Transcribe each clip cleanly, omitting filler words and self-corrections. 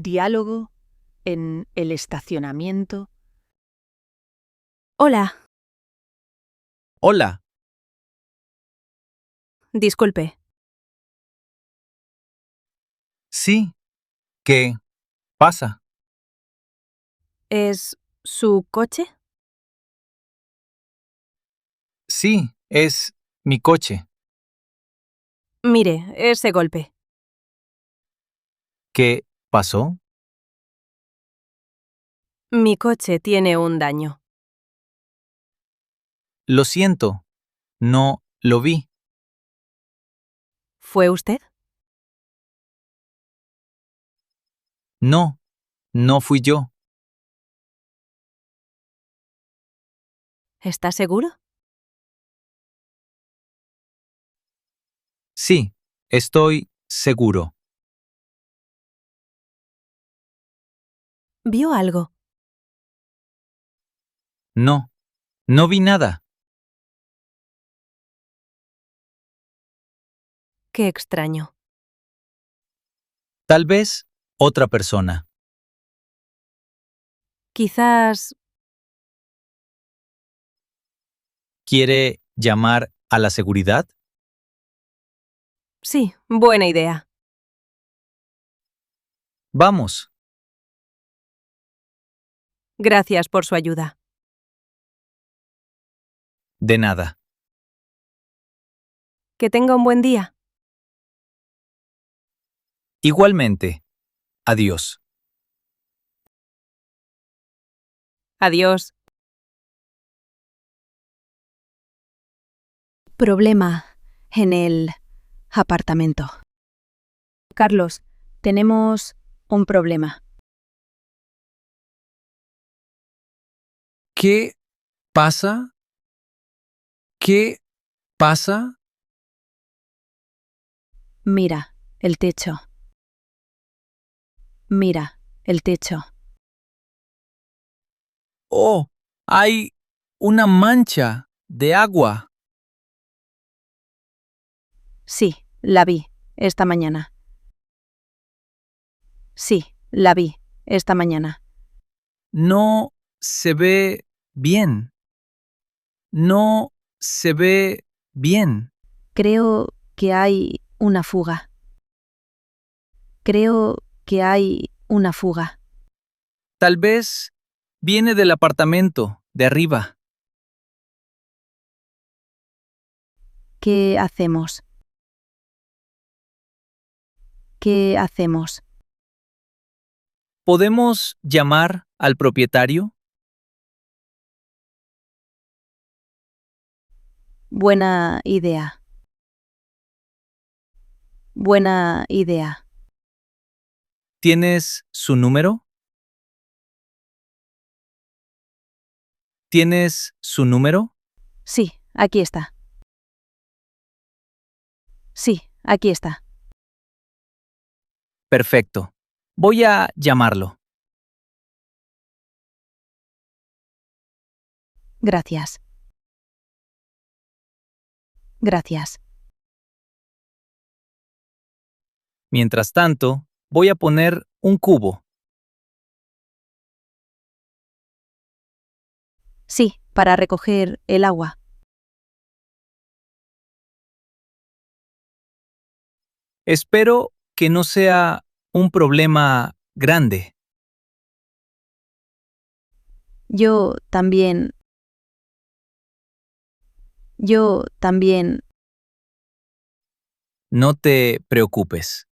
diálogo en el estacionamiento. Hola, Hola, disculpe. sí, ¿qué pasa? ¿Es su coche? Sí, es mi coche. Mire, ese golpe. ¿Qué pasó? Mi coche tiene un daño. Lo siento, no lo vi. ¿Fue usted? No, no fui yo. ¿Está seguro? Sí, estoy seguro. ¿Vio algo? No, no vi nada. Qué extraño. Tal vez otra persona. Quizás... ¿Quiere llamar a la seguridad? Sí, buena idea. Vamos. Gracias por su ayuda. De nada. Que tenga un buen día. Igualmente. Adiós. Adiós. Problema en el apartamento. Carlos, tenemos un problema. ¿Qué pasa? ¿Qué pasa? Mira el techo. Mira el techo. Oh, hay una mancha de agua. Sí, la vi esta mañana. Sí, la vi esta mañana. No se ve bien. No se ve bien. Creo que hay una fuga. Creo que hay una fuga. Tal vez viene del apartamento de arriba. ¿Qué hacemos? ¿Qué hacemos? ¿Podemos llamar al propietario? Buena idea. Buena idea. ¿Tienes su número? ¿Tienes su número? Sí, aquí está. Sí, aquí está. Perfecto. Voy a llamarlo. Gracias. Gracias. Mientras tanto, voy a poner un cubo. Sí, para recoger el agua. Espero que no sea un problema grande. Yo también. Yo también. No te preocupes.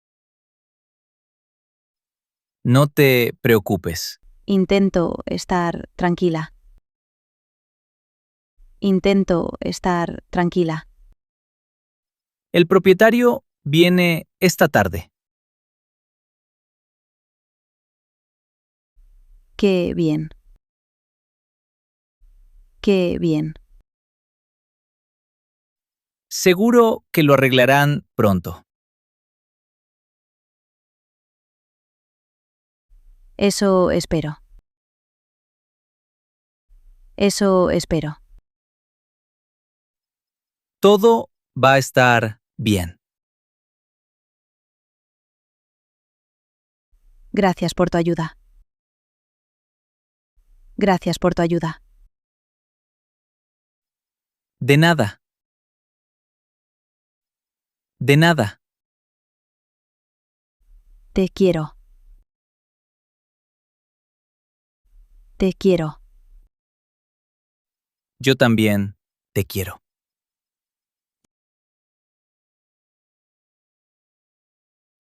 No te preocupes. Intento estar tranquila. Intento estar tranquila. El propietario viene esta tarde. Qué bien. Qué bien. Seguro que lo arreglarán pronto. Eso espero. Eso espero. Todo va a estar bien. Gracias por tu ayuda. Gracias por tu ayuda. De nada. De nada. Te quiero. Te quiero. Yo también te quiero.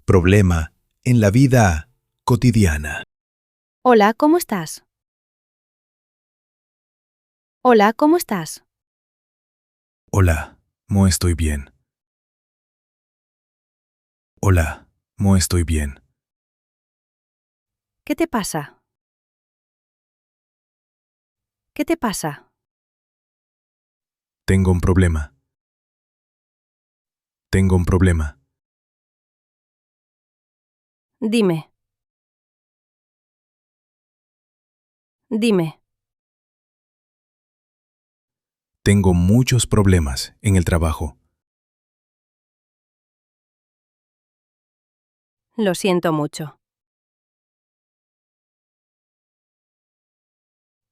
Problema en la vida cotidiana. Hola, ¿cómo estás? Hola, ¿cómo estás? Hola, no estoy bien. Hola, no estoy bien. ¿Qué te pasa? ¿Qué te pasa? Tengo un problema. Tengo un problema. Dime. Dime. Tengo muchos problemas en el trabajo. Lo siento mucho.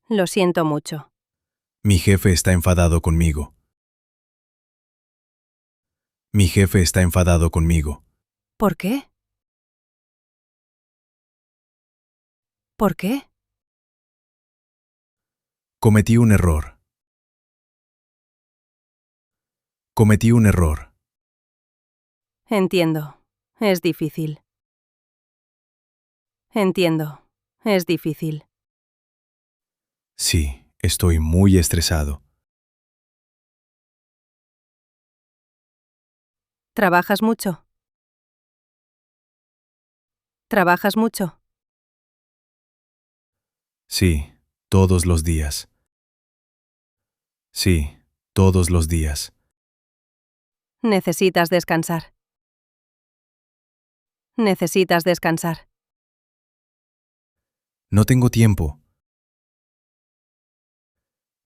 Lo siento mucho. Mi jefe está enfadado conmigo. Mi jefe está enfadado conmigo. ¿Por qué? ¿Por qué? Cometí un error. Cometí un error. Entiendo. Es difícil. Entiendo. Es difícil. Sí, estoy muy estresado. ¿Trabajas mucho? ¿Trabajas mucho? Sí, todos los días. Sí, todos los días. Necesitas descansar. Necesitas descansar. No tengo tiempo.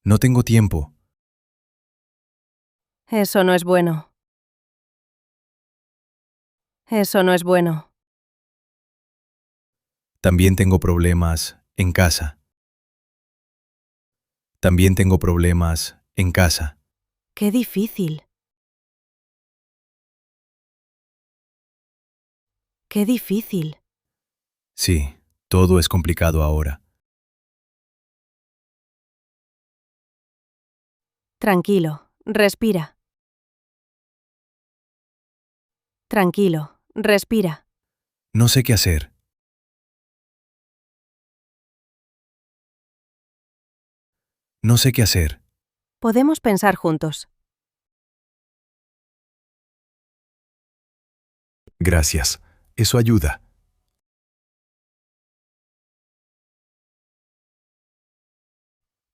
No tengo tiempo. Eso no es bueno. Eso no es bueno. También tengo problemas en casa. También tengo problemas en casa. Qué difícil. Qué difícil. Sí, todo es complicado ahora. Tranquilo. Respira. Tranquilo. Respira. No sé qué hacer. No sé qué hacer. Podemos pensar juntos. Gracias. Eso ayuda.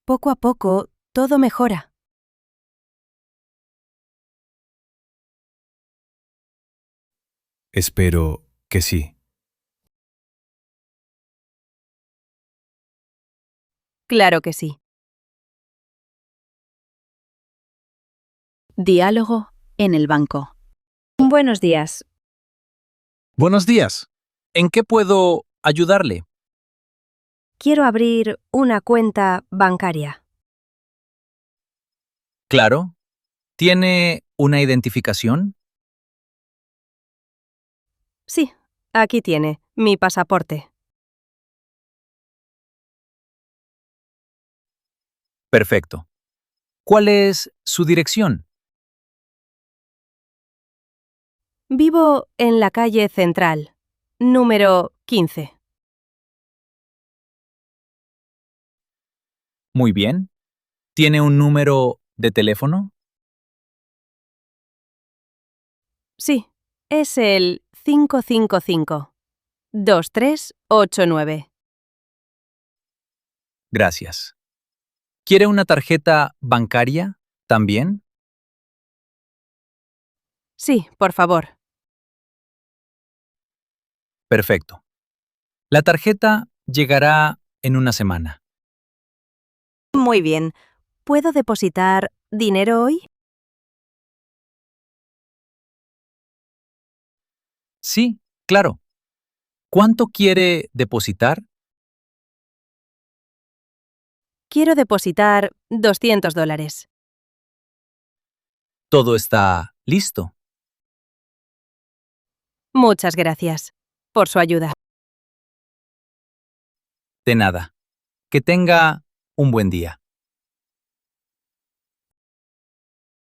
Poco a poco, todo mejora. Espero que sí. Claro que sí. Diálogo en el banco. Buenos días. Buenos días. ¿En qué puedo ayudarle? Quiero abrir una cuenta bancaria. Claro. ¿Tiene una identificación? Sí, aquí tiene mi pasaporte. Perfecto. ¿Cuál es su dirección? Vivo en la calle Central, número 15. Muy bien. ¿Tiene un número de teléfono? Sí, es el 555-2389. Gracias. ¿Quiere una tarjeta bancaria también? Sí, por favor. Perfecto. La tarjeta llegará en una semana. Muy bien. ¿Puedo depositar dinero hoy? Sí, claro. ¿Cuánto quiere depositar? Quiero depositar $200. Todo está listo. Muchas gracias por su ayuda. De nada. Que tenga un buen día.